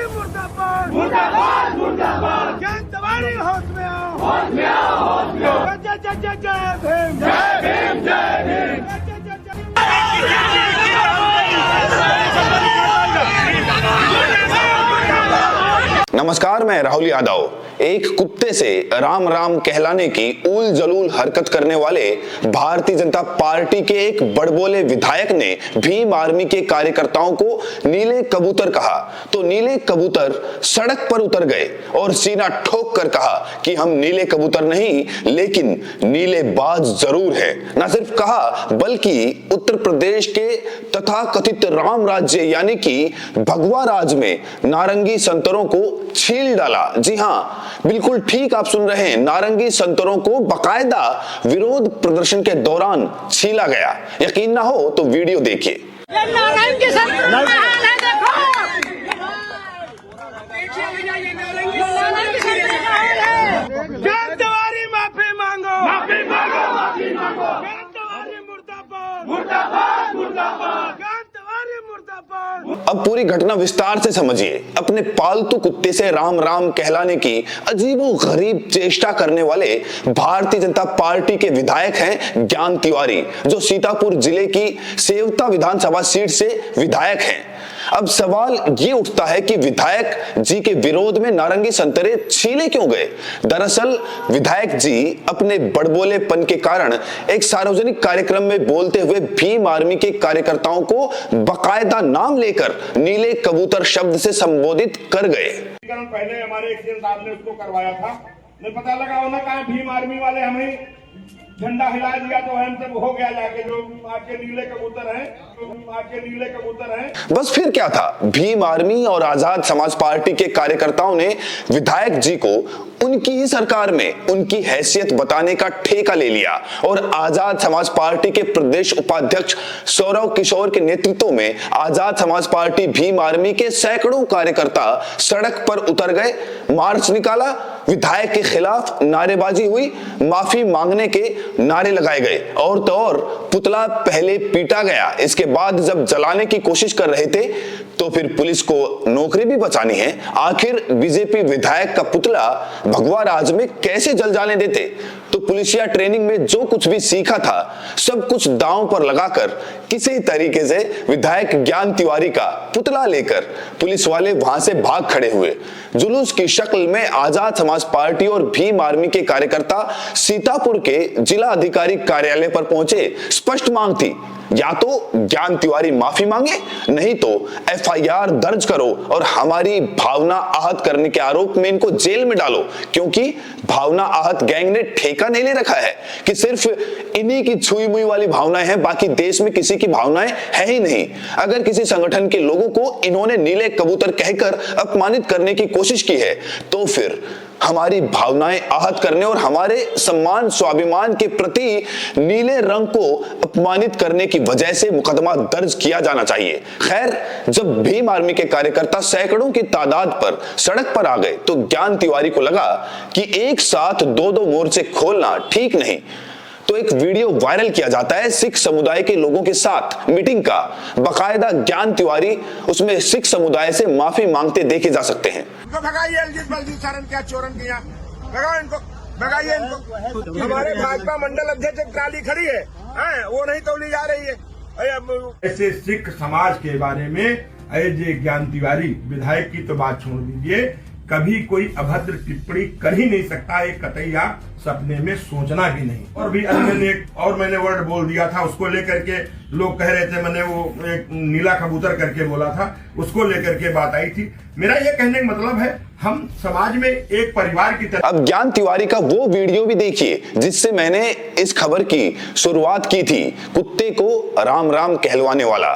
मुर्दाबाद मुर्दाबाद मुर्दाबाद। ज्ञान तिवारी होश में आओ, होश में आओ, होश में आओ। जय जय जय जय भीम, जय भीम, जय भीम। नमस्कार, मैं राहुल यादव। एक कुत्ते से राम राम कहलाने की उल जलूल हरकत करने वाले भारतीय जनता पार्टी के एक बड़बोले विधायक ने भीम आर्मी के कार्यकर्ताओं को नीले कबूतर कहा तो नीले कबूतर सड़क पर उतर गए और सीना ठोक कर कहा कि हम नीले कबूतर नहीं लेकिन नीले बाज जरूर है। न सिर्फ कहा बल्कि उत्तर प्रदेश के तथाकथित राम राज्य यानी कि भगवा राज में नारंगी संतरों को छील डाला। जी हाँ, बिल्कुल ठीक आप सुन रहे हैं, नारंगी संतरों को बकायदा विरोध प्रदर्शन के दौरान छीला गया। यकीन ना हो तो वीडियो देखिए। नारंगी संतर माफी मांगो, माफी मांगो, माफी मांगो। मुर्दाबाद मुर्दाबाद मुर्दाबाद। अब पूरी घटना विस्तार से समझिए। अपने पालतू कुत्ते से राम राम कहलाने की अजीबो गरीब चेष्टा करने वाले भारतीय जनता पार्टी के विधायक हैं ज्ञान तिवारी, जो सीतापुर जिले की सेवता विधानसभा सीट से विधायक हैं। अब सवाल ये उठता है कि विधायक जी के विरोध में नारंगी संतरे छीले क्यों गए। दरअसल विधायक जी अपने बड़बोलेपन के कारण एक सार्वजनिक कार्यक्रम में बोलते हुए भीम आर्मी के कार्यकर्ताओं को बकायदा नाम लेकर नीले कबूतर शब्द से संबोधित कर गए। पहले हमारे एक्सीडेंट साहब ने उसको करवाया था, नहीं पता लगा उन्होंने कहा भीम आर्मी वाले हमें झंडा हिला दिया तो हमसे हो गया जाके जो आपके नीले कबूतर हैं, आपके नीले कबूतर हैं। बस फिर क्या था, भीम आर्मी और आजाद समाज पार्टी के कार्यकर्ताओं ने विधायक जी को उनकी ही सरकार में उनकी हैसियत बताने का ठेका ले लिया और आजाद समाज पार्टी के प्रदेश उपाध्यक्ष सौरव किशोर के नेतृत्व में आजाद समाज पार्टी भीम आर्मी के सैकड़ों कार्यकर्ता सड़क पर उतर गए, मार्च निकाला, विधायक के खिलाफ नारेबाजी हुई, माफी मांगने के नारे लगाए गए और तो और पुतला पहले पीटा गया। इसके बाद जब जलाने की कोशिश कर रहे थे तो फिर पुलिस को नौकरी भी बचानी है। आखिर बीजेपी विधायक का पुतला भगवा राज में कैसे जल जाने देते। तो पुलिसिया ट्रेनिंग में जो कुछ भी सीखा था सब कुछ दांव पर लगाकर किसी तरीके से विधायक ज्ञान तिवारी का पुतला लेकर पुलिस वाले वहां से भाग खड़े हुए। जुलूस की शक्ल में आजाद समाज पार्टी और भीम आर्मी के कार्यकर्ता सीतापुर के जिला अधिकारी कार्यालय पर पहुंचे। स्पष्ट मांग थी, या तो ज्ञान तिवारी माफी मांगे, नहीं तो एफआईआर दर्ज करो और हमारी भावना आहत करने के आरोप में इनको जेल में डालो, क्योंकि भावना आहत गैंग ने ठेका नहीं ले रखा है कि सिर्फ इन्हीं की छुई मुई वाली भावनाएं हैं, बाकी देश में किसी की भावनाएं है ही नहीं। अगर किसी संगठन के लोगों को इन्होंने नीले कबूतर कहकर अपमानित करने की कोशिश की है तो फिर हमारी भावनाएं आहत करने और हमारे सम्मान स्वाभिमान के प्रति नीले रंग को अपमानित करने की वजह से मुकदमा दर्ज किया जाना चाहिए। खैर, जब भीम आर्मी के कार्यकर्ता सैकड़ों की तादाद पर सड़क पर आ गए तो ज्ञान तिवारी को लगा कि एक साथ दो दो मोर्चे खोलना ठीक नहीं। तो एक वीडियो वायरल किया जाता है सिख समुदाय के लोगों के साथ मीटिंग का। बकायदा ज्ञान तिवारी उसमें सिख समुदाय से माफी मांगते देखे जा सकते हैं। भगाइए क्या चोरन किया, भगाओ इनको, भगाइए इनको। हमारे भाजपा मंडल अध्यक्ष एक ट्राली खड़ी है, वो नहीं तोली जा रही है। ऐसे सिख समाज के बारे में अजय ज्ञान तिवारी विधायक की तो बात छोड़ दीजिए, कभी कोई अभद्र टिप्पणी कर ही नहीं सकता, एक कतैया सपने में सोचना भी नहीं। और भी मैंने वर्ड बोल दिया था, उसको लेकर के लोग कह रहे थे, मैंने वो एक नीला कबूतर करके बोला था, उसको लेकर के बात आई थी। मेरा ये कहने का मतलब है हम समाज में एक परिवार की तरह। अब ज्ञान तिवारी का वो वीडियो भी देखिए जिससे मैंने इस खबर की शुरुआत की थी, कुत्ते को राम राम कहलवाने वाला।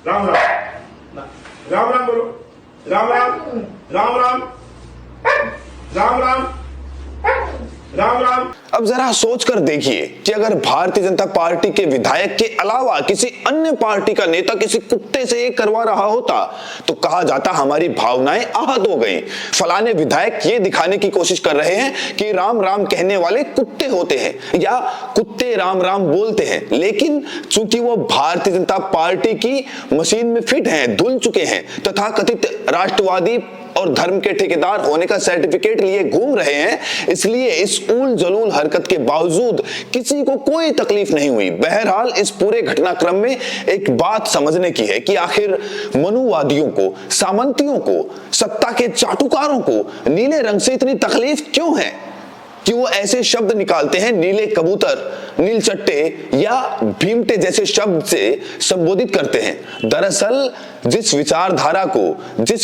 राम राम राम राम बोलो, राम राम राम राम राम राम राम राम। अब जरा सोच कर देखिए कि अगर भारतीय जनता पार्टी के विधायक के अलावा किसी अन्य पार्टी का नेता किसी कुत्ते से ये करवा रहा होता तो कहा जाता हमारी भावनाएं आहत हो गई। फलाने विधायक ये दिखाने की कोशिश कर रहे हैं कि राम राम कहने वाले कुत्ते होते हैं या कुत्ते राम राम बोलते हैं, लेकिन चूंकि वो भारतीय जनता पार्टी की मशीन में फिट हैं, धुल चुके हैं, तथाकथित राष्ट्रवादी और धर्म के ठेकेदार होने का सर्टिफिकेट लिए घूम रहे हैं, इसलिए इस उल जलूल हरकत के बावजूद किसी को कोई तकलीफ नहीं हुई। बहरहाल इस पूरे घटनाक्रम में एक बात समझने की है कि आखिर मनुवादियों को, सामंतियों को, सत्ता के चाटुकारों को नीले रंग से इतनी तकलीफ क्यों है कि वो ऐसे शब्द निकालते हैं नीले कबूतर, नील चट्टे या भीमटे जैसे शब्द से संबोधित करते हैं। दरअसल जिस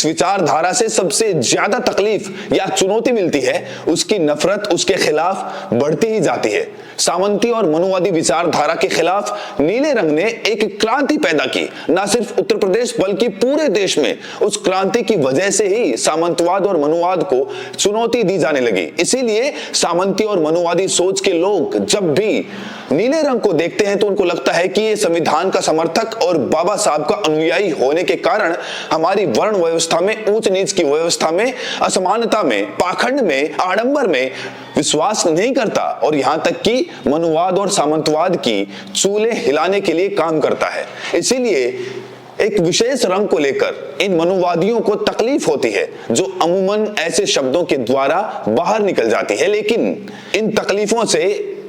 विचारधारा से सबसे ज्यादा तकलीफ या चुनौती मिलती है उसकी नफरत उसके खिलाफ बढ़ती ही जाती है। सामंती और मनुवादी विचारधारा के खिलाफ नीले रंग ने एक क्रांति पैदा की, न सिर्फ उत्तर प्रदेश बल्कि पूरे देश में। उस क्रांति की वजह से ही सामंतवाद और मनुवाद को चुनौती दी जाने लगी। इसीलिए सामंती और मनुवादी सोच के लोग जब भी नीले रंग को देखते हैं तो उनको लगता है कि ये संविधान का समर्थक और बाबा साहब का अनुयायी होने के कारण हमारी वर्ण व्यवस्था में, ऊंच नीच की व्यवस्था में, असमानता में, पाखंड में, आडंबर में विश्वास नहीं करता और यहां तक कि मनुवाद और सामंतवाद की चूल्हे हिलाने के लिए काम करता है। इसीलिए एक विशेष रंग को लेकर इन मनुवादियों को तकलीफ होती है जो अमूमन ऐसे शब्दों के द्वारा बाहर निकल जाती है, लेकिन इन तकलीफों से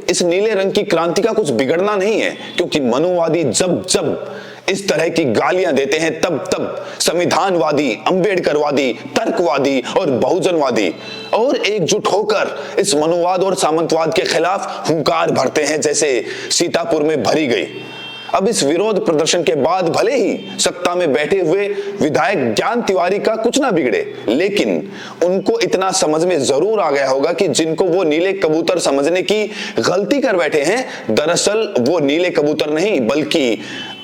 इस नीले रंग की क्रांति का कुछ बिगड़ना नहीं है, क्योंकि मनुवादी जब जब इस तरह की गालियां देते हैं तब तब संविधानवादी, अंबेडकरवादी, तर्कवादी और बहुजनवादी और एकजुट होकर इस मनुवाद और सामंतवाद के खिलाफ हुंकार भरते हैं जैसे सीतापुर में भरी गई। अब इस विरोध प्रदर्शन के बाद भले ही सत्ता में बैठे हुए विधायक ज्ञान तिवारी का कुछ ना बिगड़े, लेकिन उनको इतना समझ में जरूर आ गया होगा कि जिनको वो नीले कबूतर समझने की गलती कर बैठे हैं, दरअसल वो नीले कबूतर नहीं बल्कि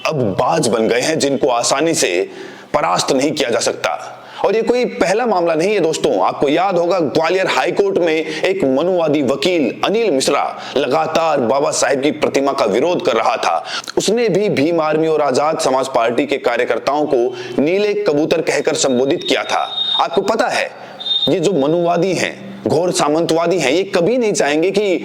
अब बाज बन गए हैं जिनको आसानी से परास्त नहीं किया जा सकता। और ये कोई पहला मामला नहीं है दोस्तों। आपको याद होगा ग्वालियर हाईकोर्ट में एक मनुवादी वकील अनिल मिश्रा लगातार बाबा साहेब की प्रतिमा का विरोध कर रहा था। उसने भी भीम आर्मी और आजाद समाज पार्टी के कार्यकर्ताओं को नीले कबूतर कहकर संबोधित किया था। आपको पता है ये जो मनुवादी हैं, घोर सामंतवादी हैं, ये कभी नहीं चाहेंगे कि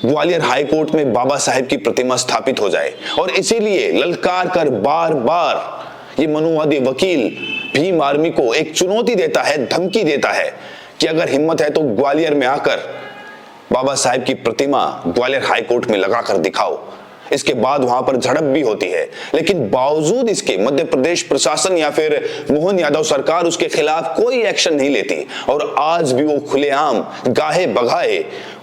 ग्वालियर हाईकोर्ट में बाबा साहेब की प्रतिमा स्थापित हो जाए और इसीलिए ललकार कर बार बार ये मनुवादी वकील भीम आर्मी को एक चुनौती देता है, धमकी देता है कि अगर हिम्मत है तो ग्वालियर में आकर बाबा साहेब की प्रतिमा ग्वालियर हाईकोर्ट में लगाकर दिखाओ। इसके बाद वहां पर झड़प भी होती है, लेकिन बावजूद इसके मध्य प्रदेश प्रशासन या फिर मोहन यादव सरकार उसके खिलाफ कोई एक्शन नहीं लेती और आज भी वो खुलेआम गाहे बगाए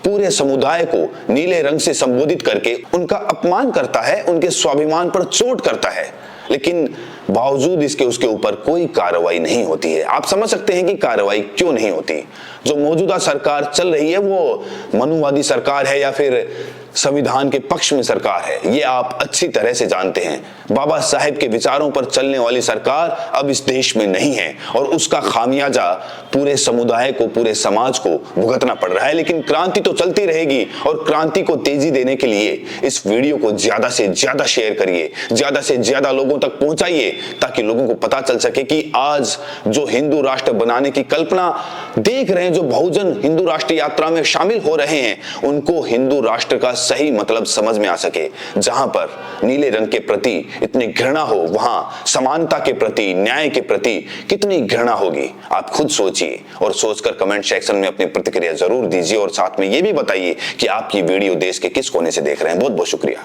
पूरे समुदाय को नीले रंग से संबोधित करके उनका अपमान करता है, उनके स्वाभिमान पर चोट करता है, लेकिन बावजूद इसके उसके ऊपर कोई कार्रवाई नहीं होती है। आप समझ सकते हैं कि कार्रवाई क्यों नहीं होती। जो मौजूदा सरकार चल रही है वो मनुवादी सरकार है या फिर संविधान के पक्ष में सरकार है, ये आप अच्छी तरह से जानते हैं। बाबा साहेब के विचारों पर चलने वाली सरकार अब इस देश में नहीं है और उसका खामियाजा पूरे समुदाय को, पूरे समाज को भुगतना पड़ रहा है। लेकिन क्रांति तो चलती रहेगी और क्रांति को तेजी देने के लिए इस वीडियो को ज्यादा से ज्यादा शेयर करिए, ज्यादा से ज्यादा लोगों तक पहुंचाइए ताकि लोगों को पता चल सके कि आज जो हिंदू राष्ट्र बनाने की कल्पना देख रहे हैं, जो बहुजन हिंदू राष्ट्र यात्रा में शामिल हो रहे हैं, उनको हिंदू राष्ट्र का सही मतलब समझ में आ सके। जहां पर नीले रंग के प्रति इतनी घृणा हो, वहां समानता के प्रति, न्याय के प्रति कितनी घृणा होगी। आप खुद सोचिए और सोचकर कमेंट सेक्शन में अपनी प्रतिक्रिया जरूर दीजिए और साथ में यह भी बताइए कि आप ये वीडियो देश के किस कोने से देख रहे हैं। बहुत बहुत शुक्रिया।